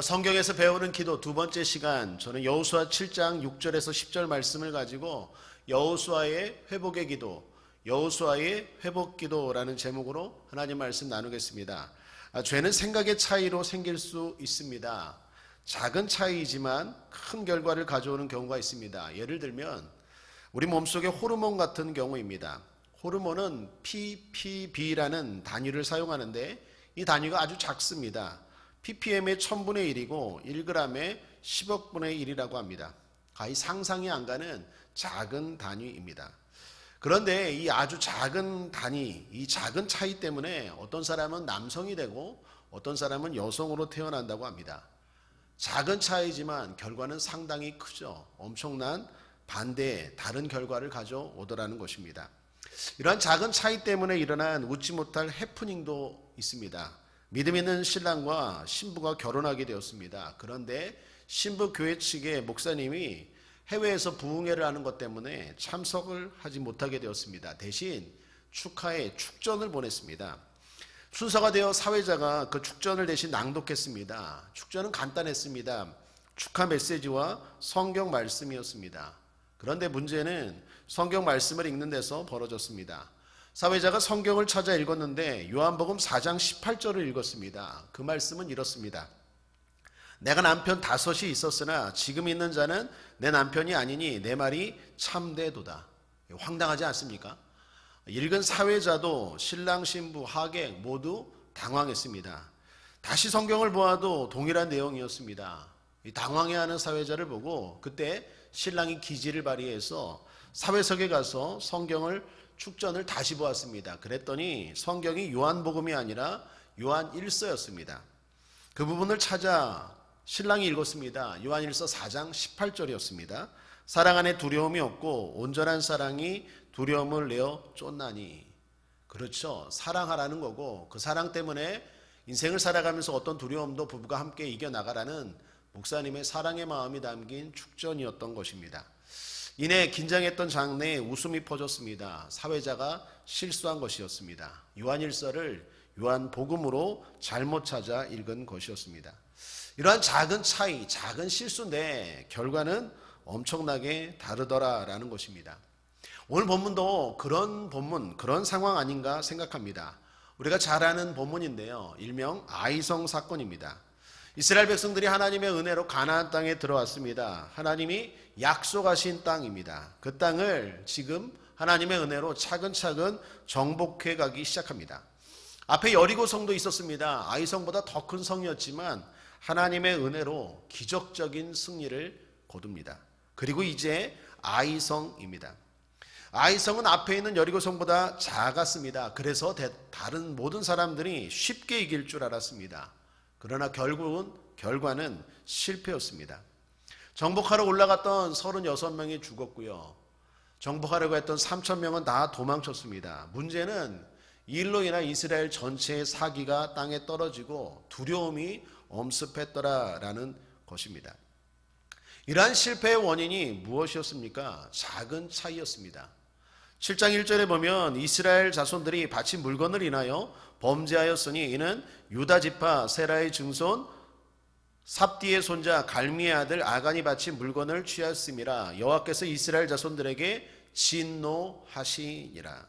성경에서 배우는 기도 두 번째 시간, 저는 여호수아 7장 6절에서 10절 말씀을 가지고 여호수아의 회복의 기도, 여호수아의 회복 기도라는 제목으로 하나님 말씀 나누겠습니다. 죄는 생각의 차이로 생길 수 있습니다. 작은 차이지만 큰 결과를 가져오는 경우가 있습니다. 예를 들면 우리 몸속의 호르몬 같은 경우입니다. 호르몬은 ppb라는 단위를 사용하는데 이 단위가 아주 작습니다. ppm의 1000분의 1이고 1g의 10억분의 1이라고 합니다. 거의 상상이 안 가는 작은 단위입니다. 그런데 이 아주 작은 단위, 이 작은 차이 때문에 어떤 사람은 남성이 되고 어떤 사람은 여성으로 태어난다고 합니다. 작은 차이지만 결과는 상당히 크죠. 엄청난 반대의 다른 결과를 가져오더라는 것입니다. 이러한 작은 차이 때문에 일어난 웃지 못할 해프닝도 있습니다. 믿음 있는 신랑과 신부가 결혼하게 되었습니다. 그런데 신부 교회 측의 목사님이 해외에서 부흥회를 하는 것 때문에 참석을 하지 못하게 되었습니다. 대신 축하의 축전을 보냈습니다. 순서가 되어 사회자가 그 축전을 대신 낭독했습니다. 축전은 간단했습니다. 축하 메시지와 성경 말씀이었습니다. 그런데 문제는 성경 말씀을 읽는 데서 벌어졌습니다. 사회자가 성경을 찾아 읽었는데 요한복음 4장 18절을 읽었습니다. 그 말씀은 이렇습니다. 내가 남편 5이 있었으나 지금 있는 자는 내 남편이 아니니 내 말이 참되도다. 황당하지 않습니까? 읽은 사회자도 신랑 신부 하객 모두 당황했습니다. 다시 성경을 보아도 동일한 내용이었습니다. 당황해하는 사회자를 보고 그때 신랑이 기지를 발휘해서 사회석에 가서 성경을 축전을 다시 보았습니다. 그랬더니 성경이 요한복음이 아니라 요한 1서였습니다. 그 부분을 찾아 신랑이 읽었습니다. 요한 1서 4장 18절이었습니다. 사랑 안에 두려움이 없고 온전한 사랑이 두려움을 내어 쫓나니. 그렇죠. 사랑하라는 거고 그 사랑 때문에 인생을 살아가면서 어떤 두려움도 부부가 함께 이겨나가라는 목사님의 사랑의 마음이 담긴 축전이었던 것입니다. 이내 긴장했던 장내에 웃음이 퍼졌습니다. 사회자가 실수한 것이었습니다. 요한일서를 요한복음으로 잘못 찾아 읽은 것이었습니다. 이러한 작은 차이, 작은 실수인데 결과는 엄청나게 다르더라라는 것입니다. 오늘 본문도 그런 본문, 그런 상황 아닌가 생각합니다. 우리가 잘 아는 본문인데요. 일명 아이성 사건입니다. 이스라엘 백성들이 하나님의 은혜로 가나안 땅에 들어왔습니다. 하나님이 약속하신 땅입니다. 그 땅을 지금 하나님의 은혜로 차근차근 정복해 가기 시작합니다. 앞에 여리고 성도 있었습니다. 아이성보다 더 큰 성이었지만 하나님의 은혜로 기적적인 승리를 거둡니다. 그리고 이제 아이성입니다. 아이성은 앞에 있는 여리고성보다 작았습니다. 그래서 다른 모든 사람들이 쉽게 이길 줄 알았습니다. 그러나 결과는 실패였습니다. 정복하러 올라갔던 36명이 죽었고요. 정복하려고 했던 3,000명은 다 도망쳤습니다. 문제는 이 일로 인한 이스라엘 전체의 사기가 땅에 떨어지고 두려움이 엄습했더라라는 것입니다. 이러한 실패의 원인이 무엇이었습니까? 작은 차이였습니다. 7장 1절에 보면 이스라엘 자손들이 바친 물건을 인하여 범죄하였으니 이는 유다 지파 세라의 증손 삽디의 손자 갈미의 아들 아간이 바친 물건을 취하였음이라. 여호와께서 이스라엘 자손들에게 진노하시니라.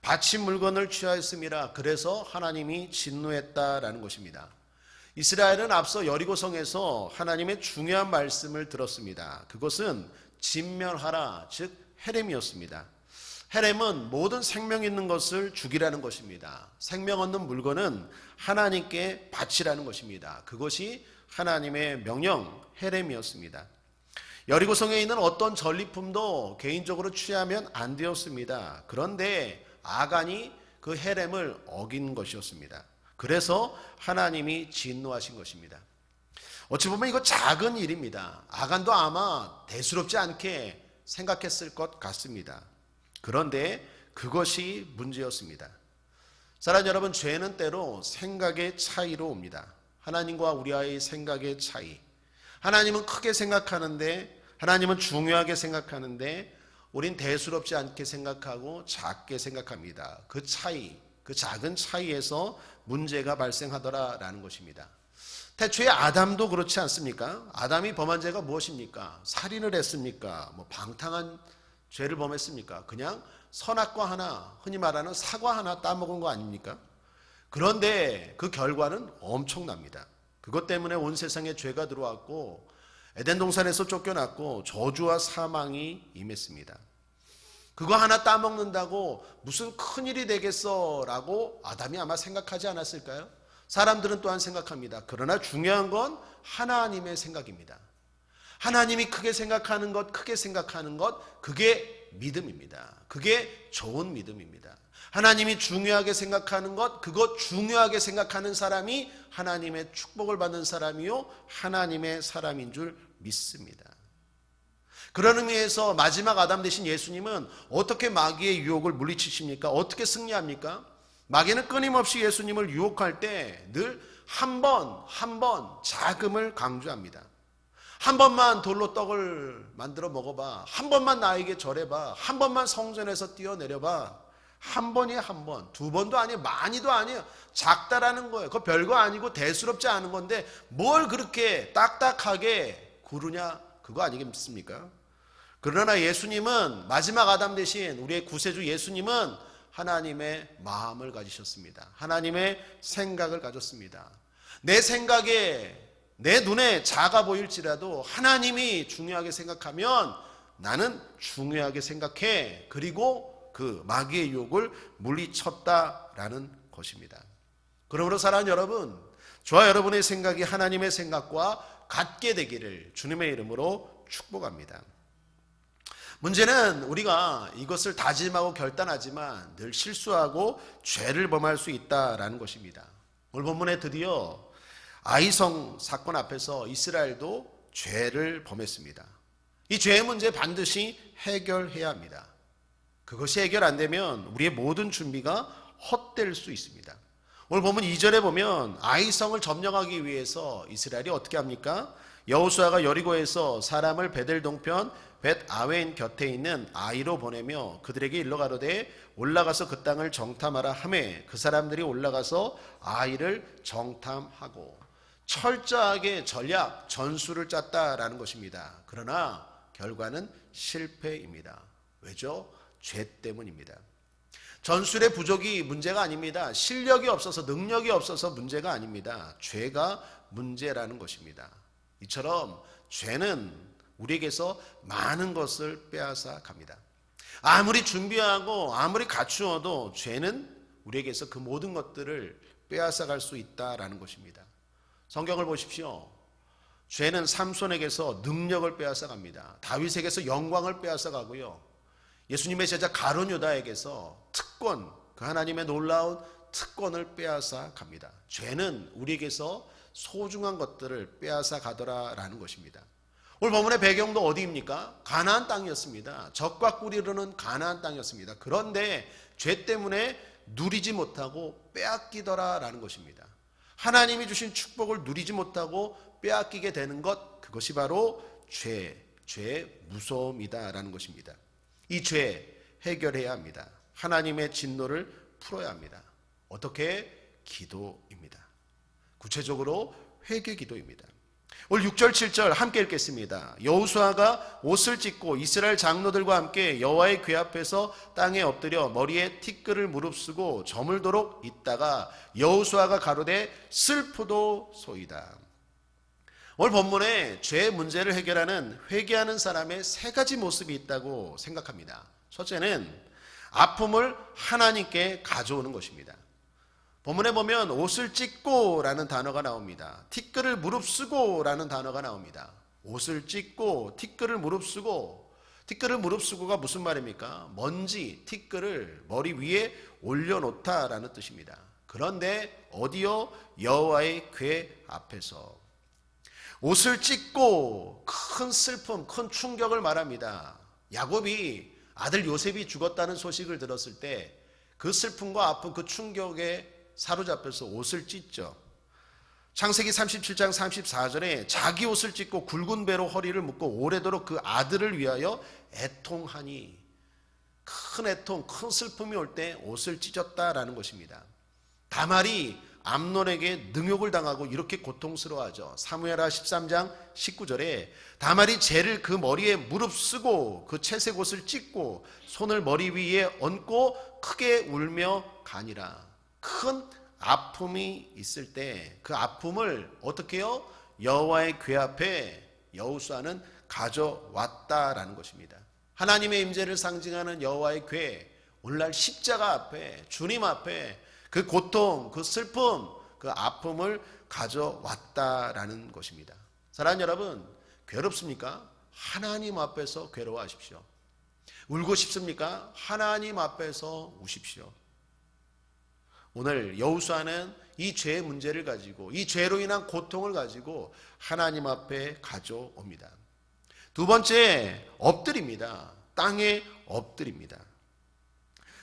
바친 물건을 취하였음이라. 그래서 하나님이 진노했다라는 것입니다. 이스라엘은 앞서 여리고성에서 하나님의 중요한 말씀을 들었습니다. 그것은 진멸하라, 즉 헤렘이었습니다. 헤렘은 모든 생명 있는 것을 죽이라는 것입니다. 생명 없는 물건은 하나님께 바치라는 것입니다. 그것이 하나님의 명령 헤렘이었습니다. 여리고성에 있는 어떤 전리품도 개인적으로 취하면 안 되었습니다. 그런데 아간이 그 헤렘을 어긴 것이었습니다. 그래서 하나님이 진노하신 것입니다. 어찌 보면 이거 작은 일입니다. 아간도 아마 대수롭지 않게 생각했을 것 같습니다. 그런데 그것이 문제였습니다. 사랑하는 여러분, 죄는 때로 생각의 차이로 옵니다. 하나님과 우리와의 생각의 차이. 하나님은 크게 생각하는데, 하나님은 중요하게 생각하는데 우린 대수롭지 않게 생각하고 작게 생각합니다. 그 차이, 그 작은 차이에서 문제가 발생하더라라는 것입니다. 태초에 아담도 그렇지 않습니까? 아담이 범한 죄가 무엇입니까? 살인을 했습니까? 방탕한 죄를 범했습니까? 그냥 선악과 하나, 흔히 말하는 사과 하나 따먹은 거 아닙니까? 그런데 그 결과는 엄청납니다. 그것 때문에 온 세상에 죄가 들어왔고 에덴 동산에서 쫓겨났고 저주와 사망이 임했습니다. 그거 하나 따먹는다고 무슨 큰일이 되겠어 라고 아담이 아마 생각하지 않았을까요? 사람들은 또한 생각합니다. 그러나 중요한 건 하나님의 생각입니다. 하나님이 크게 생각하는 것, 그게 믿음입니다. 그게 좋은 믿음입니다. 하나님이 중요하게 생각하는 것, 그것 중요하게 생각하는 사람이 하나님의 축복을 받는 사람이요, 하나님의 사람인 줄 믿습니다. 그런 의미에서 마지막 아담 되신 예수님은 어떻게 마귀의 유혹을 물리치십니까? 어떻게 승리합니까? 마귀는 끊임없이 예수님을 유혹할 때 늘 한 번 자금을 강조합니다. 한 번만 돌로 떡을 만들어 먹어봐. 한 번만 나에게 절해봐. 한 번만 성전에서 뛰어내려봐. 한 번이야, 한 번. 두 번도 아니에요. 많이도 아니에요. 작다라는 거예요. 그거 별거 아니고 대수롭지 않은 건데 뭘 그렇게 딱딱하게 구르냐? 그거 아니겠습니까? 그러나 예수님은, 마지막 아담 대신 우리의 구세주 예수님은 하나님의 마음을 가지셨습니다. 하나님의 생각을 가졌습니다. 내 생각에, 내 눈에 작아 보일지라도 하나님이 중요하게 생각하면 나는 중요하게 생각해. 그리고 그 마귀의 유혹을 물리쳤다라는 것입니다. 그러므로 사랑하는 여러분, 저와 여러분의 생각이 하나님의 생각과 같게 되기를 주님의 이름으로 축복합니다. 문제는 우리가 이것을 다짐하고 결단하지만 늘 실수하고 죄를 범할 수 있다라는 것입니다. 오늘 본문에 드디어 아이성 사건 앞에서 이스라엘도 죄를 범했습니다. 이 죄의 문제 반드시 해결해야 합니다. 그것이 해결 안 되면 우리의 모든 준비가 헛될 수 있습니다. 오늘 본문 2절에 보면 아이성을 점령하기 위해서 이스라엘이 어떻게 합니까? 여호수아가 여리고에서 사람을 베델 동편 벳 아웬 곁에 있는 아이로 보내며 그들에게 일러 가로되 올라가서 그 땅을 정탐하라 하매 그 사람들이 올라가서 아이를 정탐하고 철저하게 전략, 전술을 짰다라는 것입니다. 그러나 결과는 실패입니다. 왜죠? 죄 때문입니다. 전술의 부족이 문제가 아닙니다. 실력이 없어서, 능력이 없어서 문제가 아닙니다. 죄가 문제라는 것입니다. 이처럼 죄는 우리에게서 많은 것을 빼앗아 갑니다. 아무리 준비하고 아무리 갖추어도 죄는 우리에게서 그 모든 것들을 빼앗아 갈 수 있다라는 것입니다. 성경을 보십시오. 죄는 삼손에게서 능력을 빼앗아 갑니다. 다윗에게서 영광을 빼앗아 가고요. 예수님의 제자 가룟 유다에게서 특권, 그 하나님의 놀라운 특권을 빼앗아 갑니다. 죄는 우리에게서 소중한 것들을 빼앗아 가더라라는 것입니다. 오늘 본문의 배경도 어디입니까? 가나안 땅이었습니다. 적과 꿀이 흐르는 가나안 땅이었습니다. 그런데 죄 때문에 누리지 못하고 빼앗기더라라는 것입니다. 하나님이 주신 축복을 누리지 못하고 빼앗기게 되는 것, 그것이 바로 죄의 무서움이다라는 것입니다. 이 죄 해결해야 합니다. 하나님의 진노를 풀어야 합니다. 어떻게? 기도입니다. 구체적으로 회개 기도입니다. 오늘 6절 7절 함께 읽겠습니다. 여호수아가 옷을 찢고 이스라엘 장로들과 함께 여호와의 궤 앞에서 땅에 엎드려 머리에 티끌을 무릅쓰고 저물도록 있다가 여호수아가 가로되 슬프도소이다. 오늘 본문에 죄의 문제를 해결하는 회개하는 사람의 세 가지 모습이 있다고 생각합니다. 첫째는 아픔을 하나님께 가져오는 것입니다. 본문에 보면 옷을 찢고 라는 단어가 나옵니다. 티끌을 무릅쓰고 라는 단어가 나옵니다. 옷을 찢고 티끌을 무릅쓰고, 티끌을 무릅쓰고가 무슨 말입니까? 먼지, 티끌을 머리 위에 올려놓다 라는 뜻입니다. 그런데 어디요? 여호와의 궤 앞에서. 옷을 찢고 큰 슬픔, 큰 충격을 말합니다. 야곱이 아들 요셉이 죽었다는 소식을 들었을 때 그 슬픔과 아픔, 그 충격에 사로잡혀서 옷을 찢죠. 창세기 37장 34절에 자기 옷을 찢고 굵은 배로 허리를 묶고 오래도록 그 아들을 위하여 애통하니, 큰 애통, 큰 슬픔이 올 때 옷을 찢었다라는 것입니다. 다말이 암논에게 능욕을 당하고 이렇게 고통스러워하죠. 사무엘하 13장 19절에 다말이 젤을 그 머리에 무릅쓰고 그 채색 옷을 찢고 손을 머리 위에 얹고 크게 울며 가니라. 큰 아픔이 있을 때 그 아픔을 어떻게 해요? 여호와의 궤 앞에 여호수아는 가져왔다라는 것입니다. 하나님의 임재를 상징하는 여호와의 궤, 오늘날 십자가 앞에, 주님 앞에 그 고통, 그 슬픔, 그 아픔을 가져왔다라는 것입니다. 사랑하는 여러분, 괴롭습니까? 하나님 앞에서 괴로워하십시오. 울고 싶습니까? 하나님 앞에서 우십시오. 오늘 여호수아는 이 죄의 문제를 가지고, 이 죄로 인한 고통을 가지고 하나님 앞에 가져옵니다. 두 번째, 엎드립니다. 땅에 엎드립니다.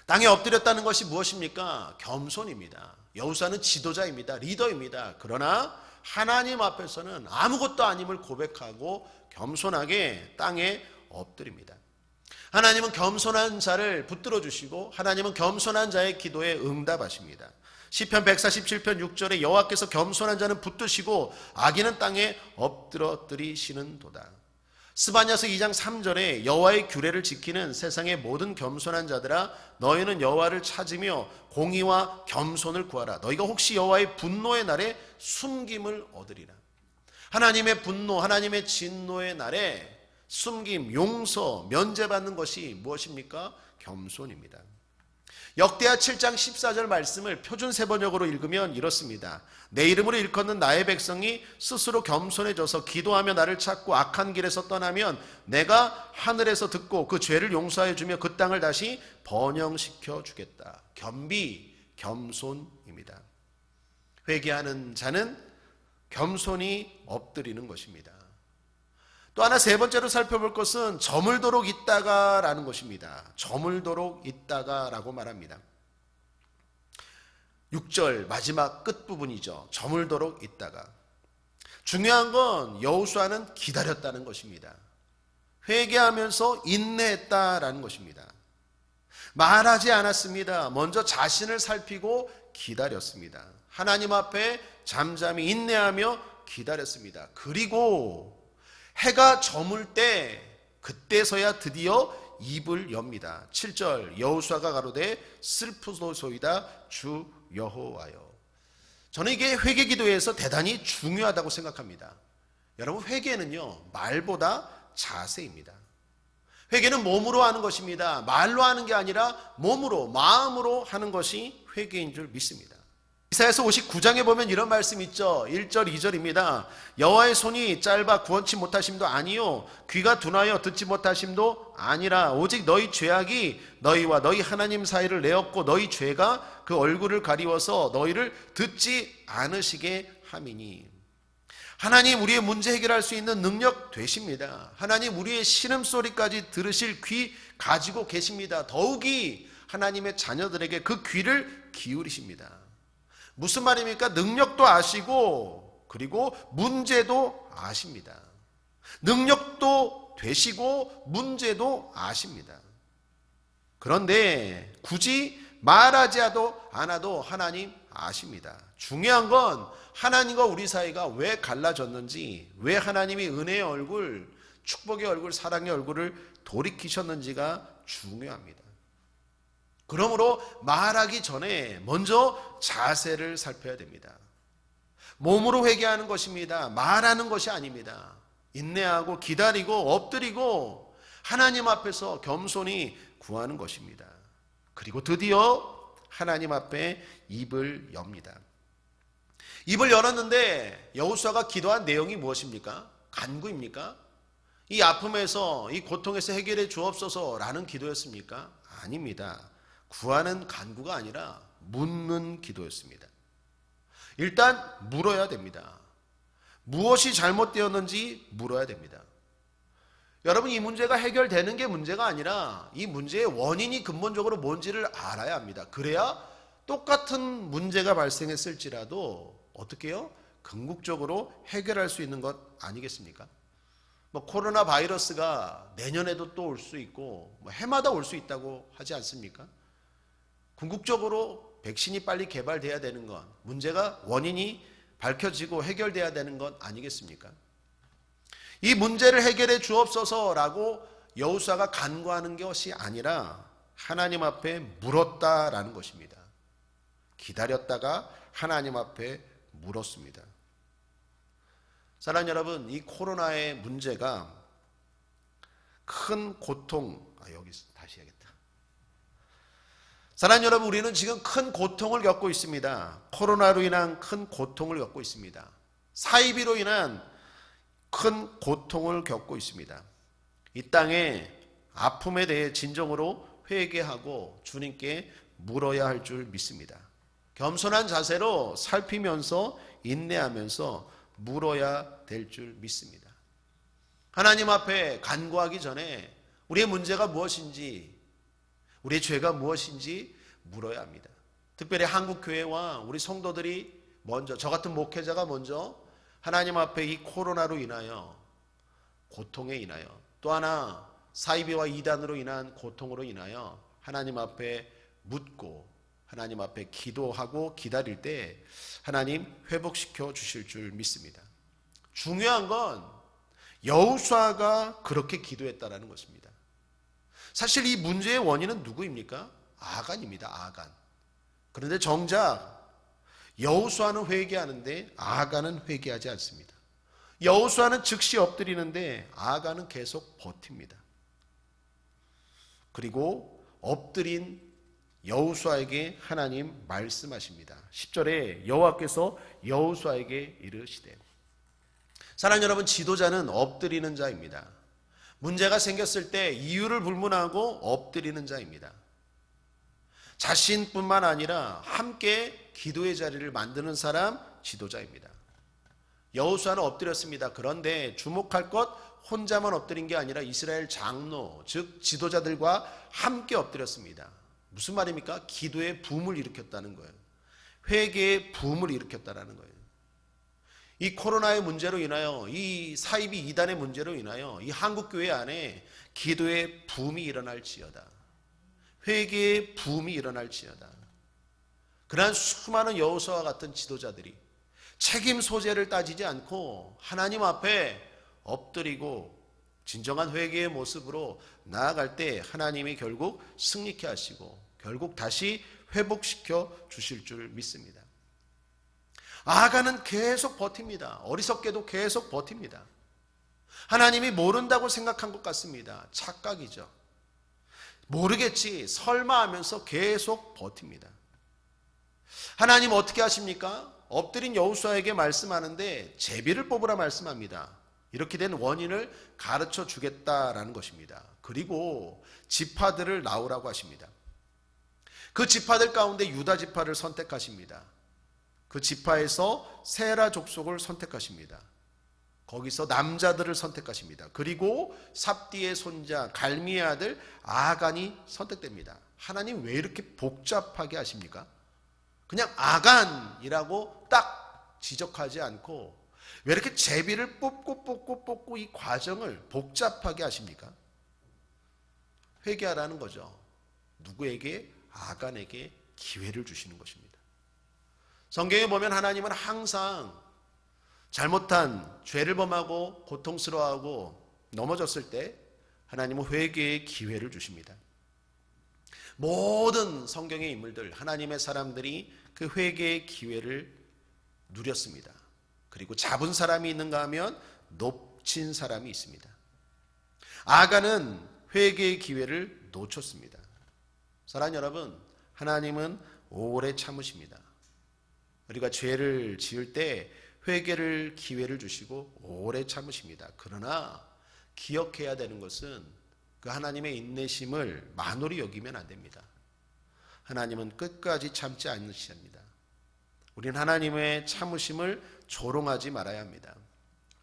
땅에 엎드렸다는 것이 무엇입니까? 겸손입니다. 여호수아는 지도자입니다. 리더입니다. 그러나 하나님 앞에서는 아무것도 아님을 고백하고 겸손하게 땅에 엎드립니다. 하나님은 겸손한 자를 붙들어 주시고 하나님은 겸손한 자의 기도에 응답하십니다. 시편 147편 6절에 여호와께서 겸손한 자는 붙드시고 악인은 땅에 엎드러뜨리시는도다. 스바냐서 2장 3절에 여호와의 규례를 지키는 세상의 모든 겸손한 자들아 너희는 여호와를 찾으며 공의와 겸손을 구하라. 너희가 혹시 여호와의 분노의 날에 숨김을 얻으리라. 하나님의 분노, 하나님의 진노의 날에 숨김, 용서, 면제받는 것이 무엇입니까? 겸손입니다. 역대하 7장 14절 말씀을 표준 세번역으로 읽으면 이렇습니다. 내 이름으로 일컫는 나의 백성이 스스로 겸손해져서 기도하며 나를 찾고 악한 길에서 떠나면 내가 하늘에서 듣고 그 죄를 용서해 주며 그 땅을 다시 번영시켜 주겠다. 겸비, 겸손입니다. 회개하는 자는 겸손히 엎드리는 것입니다. 또 하나 세 번째로 살펴볼 것은 저물도록 있다가라는 것입니다. 저물도록 있다가라고 말합니다. 6절 마지막 끝부분이죠. 저물도록 있다가. 중요한 건 여호수아는 기다렸다는 것입니다. 회개하면서 인내했다라는 것입니다. 말하지 않았습니다. 먼저 자신을 살피고 기다렸습니다. 하나님 앞에 잠잠히 인내하며 기다렸습니다. 그리고 해가 저물 때 그때서야 드디어 입을 엽니다. 7절 여호수아가 가로되 슬프소이다 주 여호와여. 저는 이게 회개 기도에서 대단히 중요하다고 생각합니다. 여러분, 회개는요 말보다 자세입니다. 회개는 몸으로 하는 것입니다. 말로 하는 게 아니라 몸으로, 마음으로 하는 것이 회개인 줄 믿습니다. 이사야서 59장에 보면 이런 말씀 있죠. 1절 2절입니다. 여호와의 손이 짧아 구원치 못하심도 아니요 귀가 둔하여 듣지 못하심도 아니라 오직 너희 죄악이 너희와 너희 하나님 사이를 내었고 너희 죄가 그 얼굴을 가리워서 너희를 듣지 않으시게 함이니. 하나님 우리의 문제 해결할 수 있는 능력 되십니다. 하나님 우리의 신음소리까지 들으실 귀 가지고 계십니다. 더욱이 하나님의 자녀들에게 그 귀를 기울이십니다. 무슨 말입니까? 능력도 아시고 그리고 문제도 아십니다. 능력도 되시고 문제도 아십니다. 그런데 굳이 말하지 않아도 하나님 아십니다. 중요한 건 하나님과 우리 사이가 왜 갈라졌는지, 왜 하나님이 은혜의 얼굴, 축복의 얼굴, 사랑의 얼굴을 돌이키셨는지가 중요합니다. 그러므로 말하기 전에 먼저 자세를 살펴야 됩니다. 몸으로 회개하는 것입니다. 말하는 것이 아닙니다. 인내하고 기다리고 엎드리고 하나님 앞에서 겸손히 구하는 것입니다. 그리고 드디어 하나님 앞에 입을 엽니다. 입을 열었는데 여호수아가 기도한 내용이 무엇입니까? 간구입니까? 이 아픔에서, 이 고통에서 해결해 주옵소서라는 기도였습니까? 아닙니다. 구하는 간구가 아니라 묻는 기도였습니다. 일단 물어야 됩니다. 무엇이 잘못되었는지 물어야 됩니다. 여러분, 이 문제가 해결되는 게 문제가 아니라 이 문제의 원인이 근본적으로 뭔지를 알아야 합니다. 그래야 똑같은 문제가 발생했을지라도 어떻게 해요? 궁극적으로 해결할 수 있는 것 아니겠습니까? 코로나 바이러스가 내년에도 또 올 수 있고 해마다 올 수 있다고 하지 않습니까? 궁극적으로 백신이 빨리 개발돼야 되는 것, 문제가 원인이 밝혀지고 해결돼야 되는 것 아니겠습니까? 이 문제를 해결해 주옵소서라고 여호수아가 간구하는 것이 아니라 하나님 앞에 물었다라는 것입니다. 기다렸다가 하나님 앞에 물었습니다. 사랑하는 여러분, 이 코로나의 문제가 큰 고통, 여기 다시 해야겠다. 사랑하는 여러분, 우리는 지금 큰 고통을 겪고 있습니다. 코로나로 인한 큰 고통을 겪고 있습니다. 사이비로 인한 큰 고통을 겪고 있습니다. 이 땅의 아픔에 대해 진정으로 회개하고 주님께 물어야 할 줄 믿습니다. 겸손한 자세로 살피면서 인내하면서 물어야 될 줄 믿습니다. 하나님 앞에 간구하기 전에 우리의 문제가 무엇인지, 우리의 죄가 무엇인지 물어야 합니다. 특별히 한국교회와 우리 성도들이 먼저, 저 같은 목회자가 먼저 하나님 앞에 이 코로나로 인하여, 고통에 인하여, 또 하나 사이비와 이단으로 인한 고통으로 인하여 하나님 앞에 묻고 하나님 앞에 기도하고 기다릴 때 하나님 회복시켜 주실 줄 믿습니다. 중요한 건 여호수아가 그렇게 기도했다라는 것입니다. 사실 이 문제의 원인은 누구입니까? 아간입니다. 아간. 그런데 정작 여호수아는 회개하는데 아간은 회개하지 않습니다. 여호수아는 즉시 엎드리는데 아간은 계속 버팁니다. 그리고 엎드린 여호수아에게 하나님 말씀하십니다. 10절에 여호와께서 여호수아에게 이르시되, 사랑하는 여러분, 지도자는 엎드리는 자입니다. 문제가 생겼을 때 이유를 불문하고 엎드리는 자입니다. 자신뿐만 아니라 함께 기도의 자리를 만드는 사람, 지도자입니다. 여호수아는 엎드렸습니다. 그런데 주목할 것, 혼자만 엎드린 게 아니라 이스라엘 장로, 즉 지도자들과 함께 엎드렸습니다. 무슨 말입니까? 기도의 붐을 일으켰다는 거예요. 회개의 붐을 일으켰다는 거예요. 이 코로나의 문제로 인하여, 이 사이비 이단의 문제로 인하여 이 한국교회 안에 기도의 붐이 일어날지어다. 회개의 붐이 일어날지어다. 그러한 수많은 여호수아와 같은 지도자들이 책임 소재를 따지지 않고 하나님 앞에 엎드리고 진정한 회개의 모습으로 나아갈 때 하나님이 결국 승리케 하시고 결국 다시 회복시켜 주실 줄 믿습니다. 아간은 계속 버팁니다. 어리석게도 계속 버팁니다. 하나님이 모른다고 생각한 것 같습니다. 착각이죠. 모르겠지, 설마 하면서 계속 버팁니다. 하나님 어떻게 하십니까? 엎드린 여호수아에게 말씀하는데 제비를 뽑으라 말씀합니다. 이렇게 된 원인을 가르쳐 주겠다라는 것입니다. 그리고 지파들을 나오라고 하십니다. 그 지파들 가운데 유다 지파를 선택하십니다. 그 지파에서 세라 족속을 선택하십니다. 거기서 남자들을 선택하십니다. 그리고 삽디의 손자 갈미의 아들 아간이 선택됩니다. 하나님 왜 이렇게 복잡하게 하십니까? 그냥 아간이라고 딱 지적하지 않고 왜 이렇게 제비를 뽑고 이 과정을 복잡하게 하십니까? 회개하라는 거죠. 누구에게? 아간에게 기회를 주시는 것입니다. 성경에 보면 하나님은 항상 잘못한 죄를 범하고 고통스러워하고 넘어졌을 때 하나님은 회개의 기회를 주십니다. 모든 성경의 인물들, 하나님의 사람들이 그 회개의 기회를 누렸습니다. 그리고 잡은 사람이 있는가 하면 놓친 사람이 있습니다. 아간은 회개의 기회를 놓쳤습니다. 사랑하는 여러분, 하나님은 오래 참으십니다. 우리가 죄를 지을 때 회개를 기회를 주시고 오래 참으십니다. 그러나 기억해야 되는 것은 그 하나님의 인내심을 만홀히 여기면 안 됩니다. 하나님은 끝까지 참지 않으십니다. 우리는 하나님의 참으심을 조롱하지 말아야 합니다.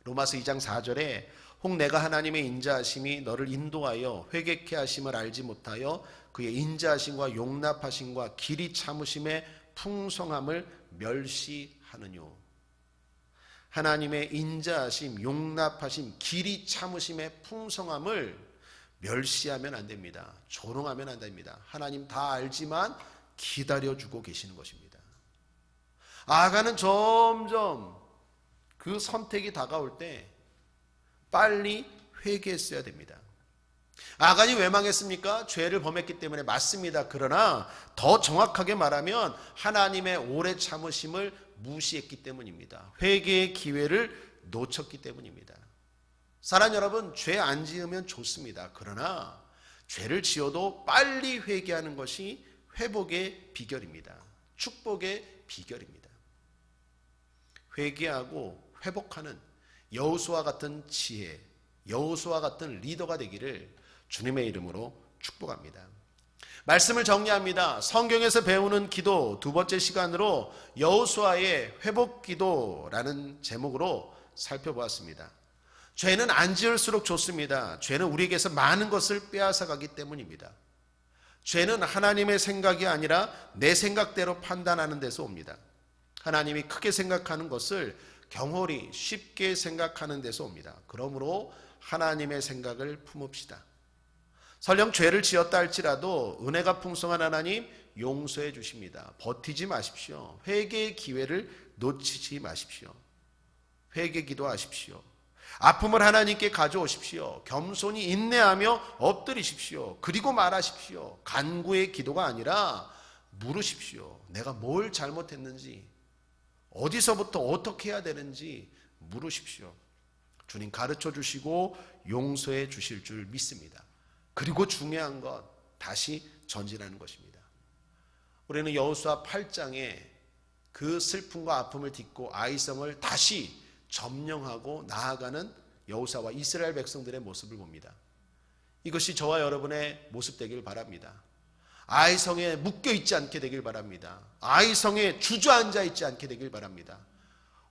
로마서 2장 4절에 혹 내가 하나님의 인자하심이 너를 인도하여 회개케 하심을 알지 못하여 그의 인자하심과 용납하심과 길이 참으심의 풍성함을 멸시하느뇨. 하나님의 인자하심, 용납하심, 길이 참으심의 풍성함을 멸시하면 안 됩니다. 조롱하면 안 됩니다. 하나님 다 알지만 기다려주고 계시는 것입니다. 아가는 점점 그 선택이 다가올 때 빨리 회개했어야 됩니다. 아간이 왜 망했습니까? 죄를 범했기 때문에 맞습니다. 그러나 더 정확하게 말하면 하나님의 오래 참으심을 무시했기 때문입니다. 회개의 기회를 놓쳤기 때문입니다. 사랑 여러분, 죄 안 지으면 좋습니다. 그러나 죄를 지어도 빨리 회개하는 것이 회복의 비결입니다. 축복의 비결입니다. 회개하고 회복하는 여호수아 같은 지혜, 여호수아 같은 리더가 되기를 주님의 이름으로 축복합니다. 말씀을 정리합니다. 성경에서 배우는 기도 두 번째 시간으로 여호수아의 회복 기도라는 제목으로 살펴보았습니다. 죄는 안 지을수록 좋습니다. 죄는 우리에게서 많은 것을 빼앗아 가기 때문입니다. 죄는 하나님의 생각이 아니라 내 생각대로 판단하는 데서 옵니다. 하나님이 크게 생각하는 것을 경홀히 쉽게 생각하는 데서 옵니다. 그러므로 하나님의 생각을 품읍시다. 설령 죄를 지었다 할지라도 은혜가 풍성한 하나님 용서해 주십니다. 버티지 마십시오. 회개의 기회를 놓치지 마십시오. 회개 기도하십시오. 아픔을 하나님께 가져오십시오. 겸손히 인내하며 엎드리십시오. 그리고 말하십시오. 간구의 기도가 아니라 물으십시오. 내가 뭘 잘못했는지, 어디서부터 어떻게 해야 되는지 물으십시오. 주님 가르쳐 주시고 용서해 주실 줄 믿습니다. 그리고 중요한 것, 다시 전진하는 것입니다. 우리는 여호수아 8장에 그 슬픔과 아픔을 딛고 아이성을 다시 점령하고 나아가는 여호수아와 이스라엘 백성들의 모습을 봅니다. 이것이 저와 여러분의 모습 되길 바랍니다. 아이성에 묶여 있지 않게 되길 바랍니다. 아이성에 주저앉아 있지 않게 되길 바랍니다.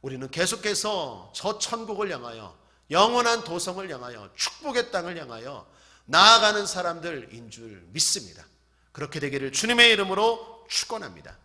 우리는 계속해서 저 천국을 향하여, 영원한 도성을 향하여, 축복의 땅을 향하여 나아가는 사람들인 줄 믿습니다. 그렇게 되기를 주님의 이름으로 축원합니다.